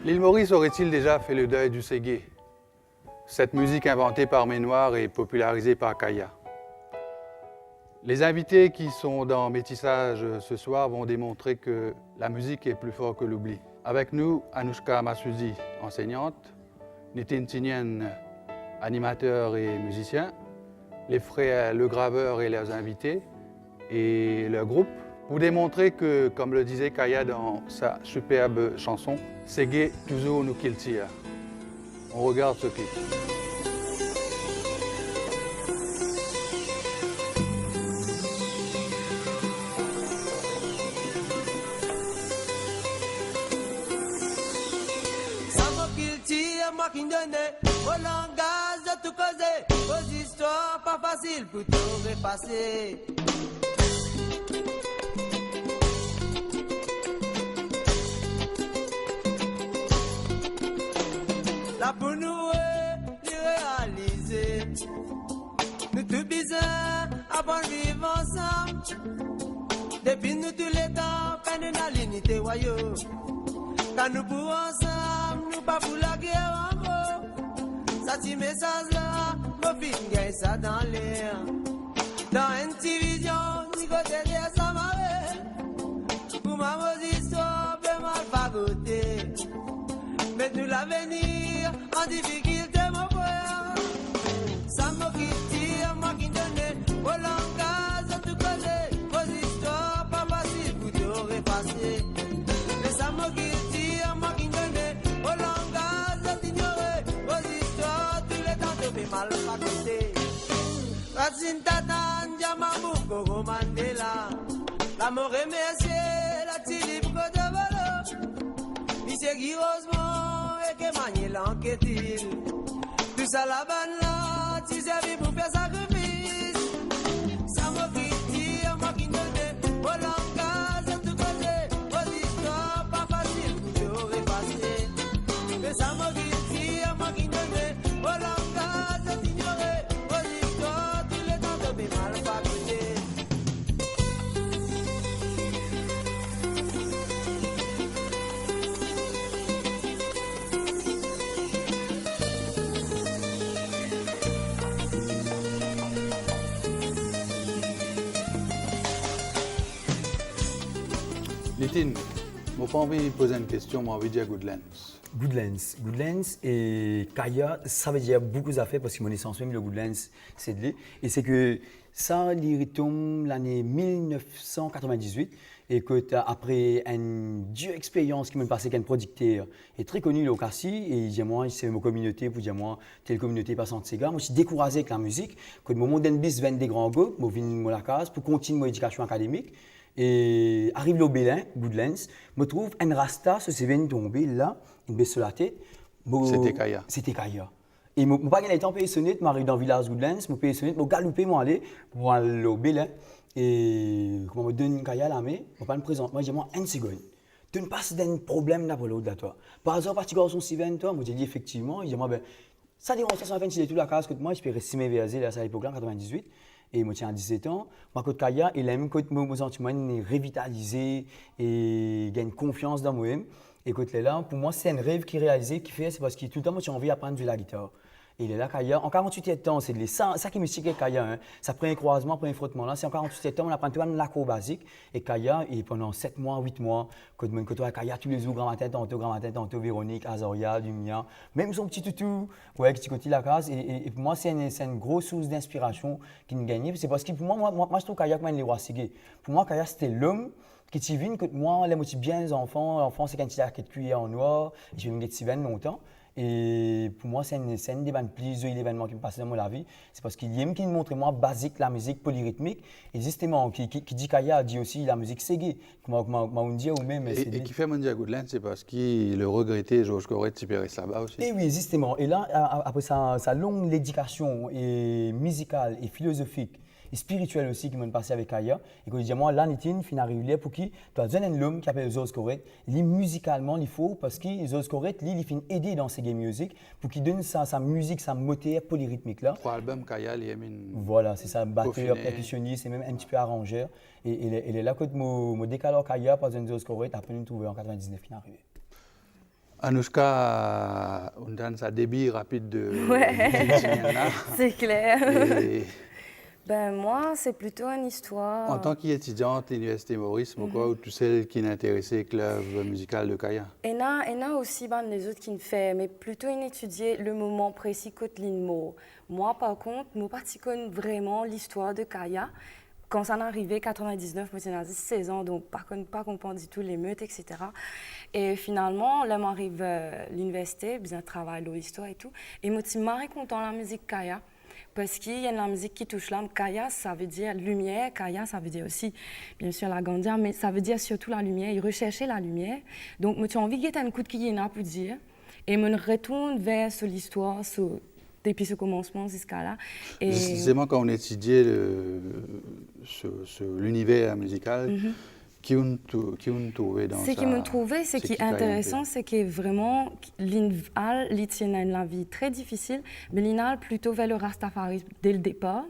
L'île Maurice aurait-il déjà fait le deuil du ségué? Cette musique inventée par Ménoir et popularisée par Kaya. Les invités qui sont dans Métissage ce soir vont démontrer que la musique est plus forte que l'oubli. Avec nous, Anouchka Massoudi, enseignante, Nitin Tinyen, animateur et musicien, les frères Le Graveur et leurs invités, et leur groupe, pour démontrer que, comme le disait Kaya dans sa superbe chanson, Ségué toujours nous qu'il tire. On regarde ce clip. Moi qui donnais au langage de tout causer, aux histoires pas faciles pour tout effacer. Là pour nous réaliser, nous tout bizarre avant de vivre ensemble. Depuis nous tous les temps, peine de l'unité royaume. Quand nous pour ensemble, nous pas pour la guerre en gros. Ça petit message là, nos filles gagnent ça dans l'air. Dans une division, ni côté de ça m'avait. Pour ma mauvaise histoire, ben mal fagoté. Mais nous l'avenir, en difficulté mon frère. Ça m'a qui tire, moi qui donne au langage de tout côté. Vos histoires pas faciles pour tout repasser. Mais ça m'a qui tire, moi qui donne au langage de t'ignorer. Vos histoires, tous les temps de mes mal facultés. Racine Tatan, Diamabou, Gogo Mandela. La mort remerciée, la Tilip Côte de Valo. Monsieur Guy Rosemont et que manier l'enquête-il. Tout ça la banne là, tu servis pour faire sacrifice. Ça m'a qui tire, moi qui donne au langage de tout côté. Vos histoires pas faciles pour te repasser. Mais ça m'a qui tire, moi qui donne au langage de t'ignorer. Vos histoires, tous les temps de mes mal facultés. Nitin, je n'ai pas envie de poser une question, mais envie de dire Goodlands. Goodlands et Kaya, ça veut dire beaucoup d'affaires parce que mon essence même, le Goodlands, c'est de lui. Et c'est que ça, il retombe l'année 1998 et que après une dure expérience qui m'a passé avec un producteur est très connu au Cassis et il moi c'est ma communauté pour dire moi telle communauté passante de ces gars moi je suis découragé avec la musique que le moment d'un bis vient des grands groupes moi viens la case pour continuer mon éducation académique et arrive au Bélin Goodlands me trouve un rasta ce c'est venu tomber là une baisse sur la tête c'était Kaya et mon pas qu'il temps payé sonnette m'arrive dans le village Goodlands me paye sonnette me galoper moi aller pour aller au Bélin. Et quand on me donne une Kaya à la main, on pas me présente. Moi, je dis, moi, une seconde. Tu ne passes d'un problème là pour l'autre de toi. Par exemple, parti garçon Steven, toi, moi, j'ai dit effectivement, il dit, moi, ben, ça dérange, ça fait une tout la case que moi, je peux rester versé là, à l'époque là, en 98. Et moi, tiens, à 17 ans, moi, côté Kaya, il aime que mon sentiment est revitalisé et gagne confiance dans moi-même. Et côté là, pour moi, c'est un rêve qui est réalisé, qui fait, c'est parce que tout le temps, moi, j'ai envie d'apprendre de jouer la guitare. Et il est là, Kaya. En 48 ans, c'est ça qui me signe Kaya. Hein. Ça prend un croisement, prend un frottement. Là, c'est en 48 ans, on apprend tout l'accord basique. Et Kaya, et pendant 7 mois, 8 mois, quand on côtoie Kaya tous les jours, grand matin, tantôt Véronique, Azoria, Lumia, même son petit toutou, ouais, qui continue la case. Et pour moi, c'est une grosse source d'inspiration qui nous gagne. C'est parce que pour moi, je trouve Kaya comme un Leroy Ségué. Pour moi, Kaya, c'était l'homme qui t'y vient, que moi, les motive bien les enfants. L'enfant, c'est quand il a quelques cuillères en noir. Je vais me dire longtemps. Et pour moi, c'est un des plus événements qui me passent dans ma vie. C'est parce qu'il aime qui me montre moi basique la musique polyrythmique. Et justement, qui dit Kaya dit aussi la musique séguée. Comment on dit ou même. Et qui fait Mondia Goodland, c'est parce qu'il le regrettait Georges Corrette, Tibéris là-bas aussi. Et oui, justement. Et là, après sa longue éducation et musicale et philosophique, et spirituel aussi qui m'a passé avec Kaya. Et que je dis, moi, là, Nitin, fin arrivé pour qui tu as un homme qui s'appelle Georges Corrette. Lui, musicalement, il faut, parce que Georges Corrette, lui, il finit aider dans ses game music pour qu'il donne sa musique, sa moteur polyrythmique là. 3 albums, Kaya, il aime une. Voilà, c'est ça, batteur, percussionniste, et même un petit peu arrangeur. Et il est là que mon décalage Kaya, par exemple, Georges Corrette, après nous trouver en 99, il est arrivé. Anouchka, on a un débit rapide de Ouais, c'est clair. Et Ben moi, c'est plutôt une histoire. en tant qu'étudiante à l'Université Maurice, pourquoi ou tu sais qui est intéressé avec l'œuvre musicale de Kaya? Et il y a aussi ben, les autres qui ne font, mais plutôt étudier le moment précis que l'INMO. Moi, par contre, nous pratiquons vraiment l'histoire de Kaya. Quand ça est arrivé, 99, moi j'ai 16 ans, donc pas comprendre du tout les meutes, etc. Et finalement, là, j'arrive à l'université, bien travail, l'histoire et tout. Et moi, je suis très content de la musique Kaya. Parce qu'il y a de la musique qui touche l'âme. Kaya, ça veut dire lumière. Kaya, ça veut dire aussi, bien sûr, la Gandia, mais ça veut dire surtout la lumière. Il recherchait la lumière. Donc, moi, j'ai envie de mettre un coup de qui pour dire. Et je retourne vers l'histoire, depuis ce commencement jusqu'à là. Et Justement, quand on étudiait l'univers musical, qui on trouvait dans ça? Ce qui me trouvait, ce qui est intéressant, c'est que vraiment, l'Inval, tient une vie très difficile, mais l'Inal plutôt vers le Rastafarisme dès le départ,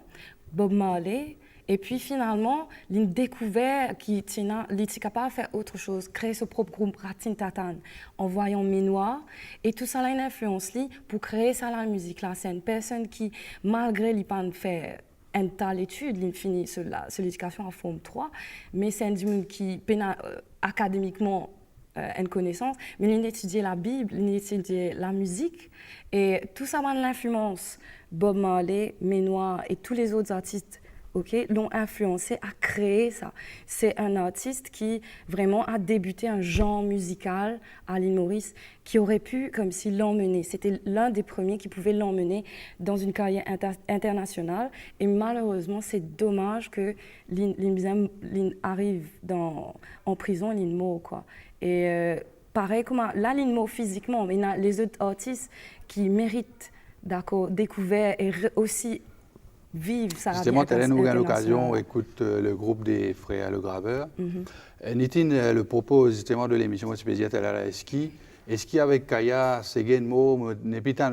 Bob Marley, et puis finalement, l'in découvert qu'il était capable de faire autre chose, créer son propre groupe Ratin Tatan, en voyant Ménoir, et tout ça a une influence pour créer ça la musique là. C'est une personne qui, malgré lui pas faire un tas d'études, il finit sur l'éducation en forme 3, mais c'est un homme qui peine académiquement une connaissance, mais il étudiait la Bible, il étudiait la musique, et tout ça a l'influence. Bob Marley, Ménoir et tous les autres artistes l'ont influencé à créer ça. C'est un artiste qui vraiment a débuté un genre musical à l'île Maurice qui aurait pu comme s'il l'emmener. C'était l'un des premiers qui pouvait l'emmener dans une carrière internationale. Et malheureusement, c'est dommage que l'île arrive en prison, l'île mort, quoi. Et pareil, là, l'île mort physiquement, mais il y a les autres artistes qui méritent découvert et aussi vivre ça. Justement, tu as eu l'occasion, écoute le groupe des frères Le Graveur. Nitin, le propos justement de l'émission spéciale à la ski. Est-ce qu'avec Kaya, c'est un mot,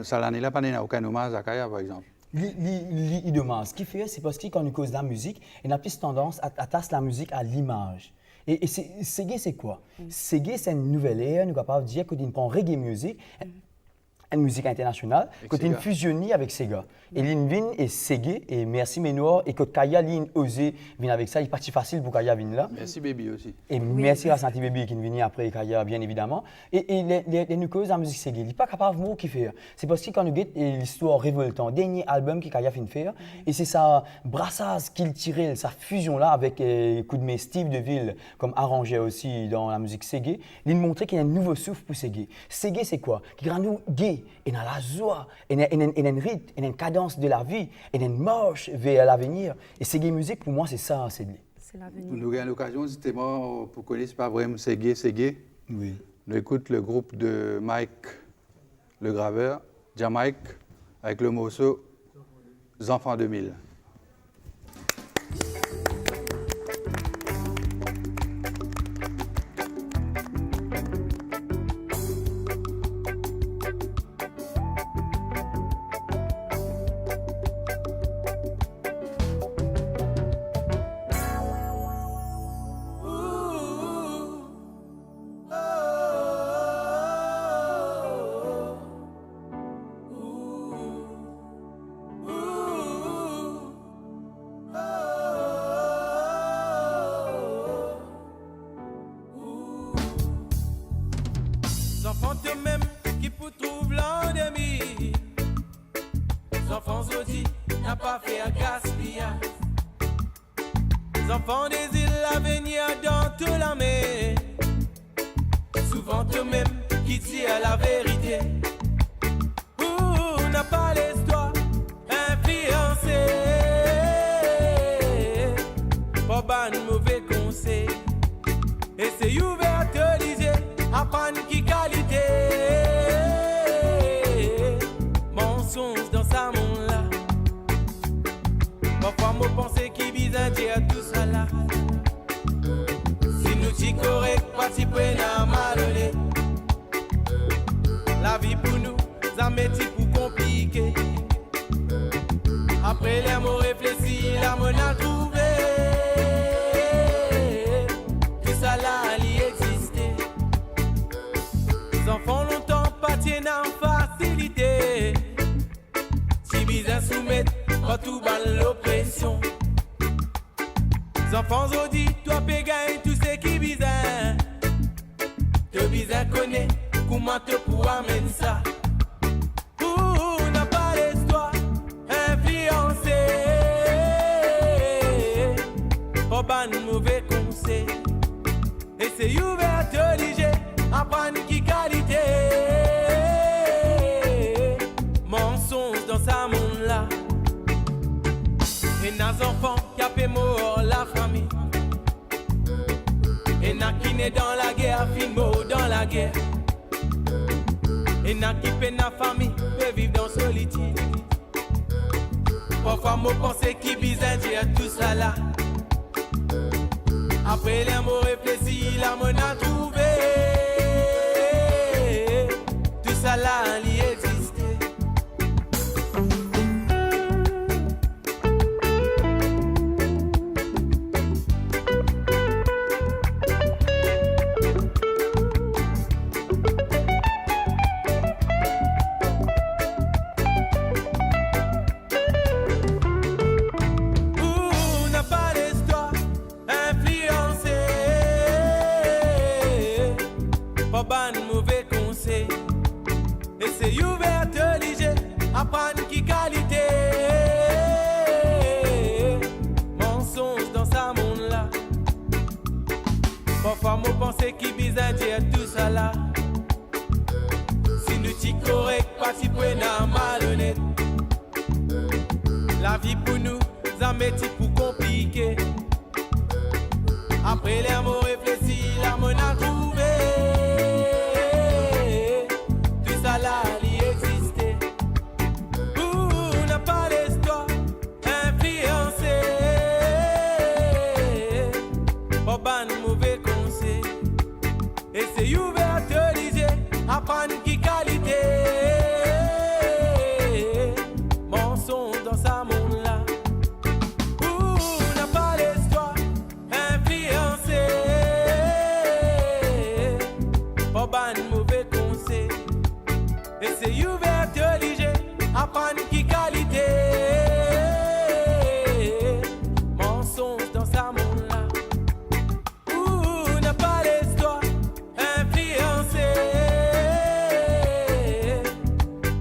ça l'année là, pas aucun hommage à Kaya, par exemple? L'idéal, ce qu'il fait, c'est parce que quand on cause de la musique, il a plus tendance à attacher la musique à l'image. Et c'est quoi? C'est une nouvelle ère, nous sommes capables de dire qu'on prend reggae music. Une musique internationale, quand il fusionne avec Sega. Et l'in et Segé, et merci Ménoir, et que Kaya l'in osé venir avec ça, il est parti facile pour Kaya venir là. Merci Baby aussi. Et merci à Santi Baby qui est venu après Kaya, bien évidemment. Et les nous causes la musique Segé, il n'est pas capable de qui faire. C'est parce que quand nous guettons l'histoire révoltante, dernier album que Kaya vient de faire, et c'est sa brassage qu'il tirait, sa fusion là avec coup de Steve Deville, comme arrangé aussi dans la musique Segé, il montrait qu'il y a un nouveau souffle pour Segé. Segé, c'est quoi? Qui rend nous gay. Et dans la joie, et dans un rythme, et dans une cadence de la vie, et dans une marche vers l'avenir. Et Segé musique, pour moi, c'est ça, c'est l'avenir. Nous avons l'occasion, justement, pour connaître pas vraiment Segé. Oui. Nous écoutons le groupe de Mike, le graveur, Jamaïque, avec le morceau Enfants 2000. Enfants eux-mêmes qui pour trouver l'endémie. Enfants audits n'a pas fait un gaspillage. Enfants des îles l'avenir dans toute la mer. Souvent eux-mêmes qui tirent la vérité. Ouh, n'a pas l'histoire influencée. Pas ban mauvais conseil. Et c'est ouvert te lisez. Apprendre qui qualité. Mensonge dans sa monde là. Parfois moi penser qui bizarre dire tout ça là. Si nous t'y correct, pas si près n'a malhonnête. La vie pour nous, ça métier pour compliqué. Après les mots réfléchis, la monnaie a trouvé. Que ça là, y existait. Les enfants longtemps enfants audits, toi pégaille, tout ce qui bizarre. Te bizarre connaît, comment te pour amener ça. Pour n'a pas l'histoire, influencé. Pas ban mauvais conseil. Et c'est ouvert de léger, apprendre qui qualité. Mensonge dans sa monde là. Et nos enfants qui a fait mort la famille. Et n'a qui naît dans la guerre, fin mort dans la guerre. Et n'a qui peine la famille, peut vivre dans solitude. Parfois moi pensais qui bizarre dire tout ça là. Après les mots réfléchis, la monnaie a trouvé. Tout ça là, il existait. Parfois, moi pensais qu'il bizarre dire tout ça là. Si nous t'y correct, pas si prenant malhonnête. La vie pour nous, ça met pour compliqué. Après les mots réfléchis, la monnaie a trouvé. Tout ça là, il existait. On n'a pas d'histoire influencée. Pas ban mauvais conseil. Et c'est ouvert de lisez, apprendre qui qualité. Mensonge dans sa monde là. On n'a pas d'histoire influencée. Pas ban mauvais conseil. Et c'est ouvert de lisez, apprendre qui qualité. Mensonge dans sa monde là. On n'a pas d'histoire influencée.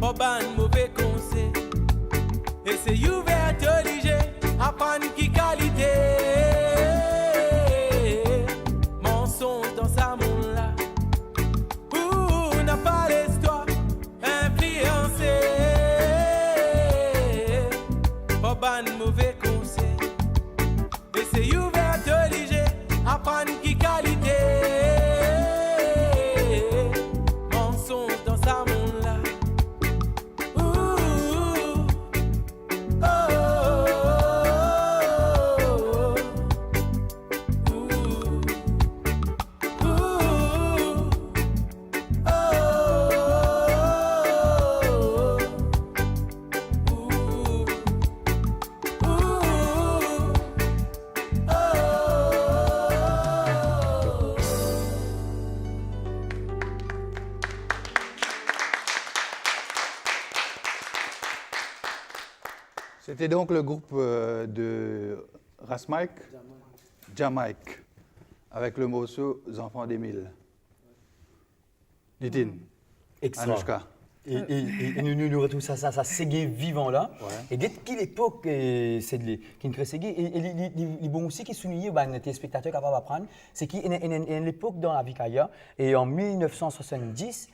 Pas ban mauvais conseil. Et c'est ouvert de léger, apprendre qui qualité. Mensonge dans sa monde là. On n'a pas d'histoire influencée. Pas ban mauvais conseil. Et c'est ouvert de léger, apprendre qui qualité. Mensonge dans sa monde là. C'était donc le groupe de Rasmike, Jamaïque, avec le morceau « Enfants d'Émile ». Ditine, Extra. Anouchka. Et nous retrouvons ça ségué vivant là. Ouais. Et depuis l'époque, c'est qui crée ségué. Et les bons aussi qui soulignent, les téléspectateurs capables d'apprendre, c'est qu'à l'époque dans la vie Kaya, et en 1970,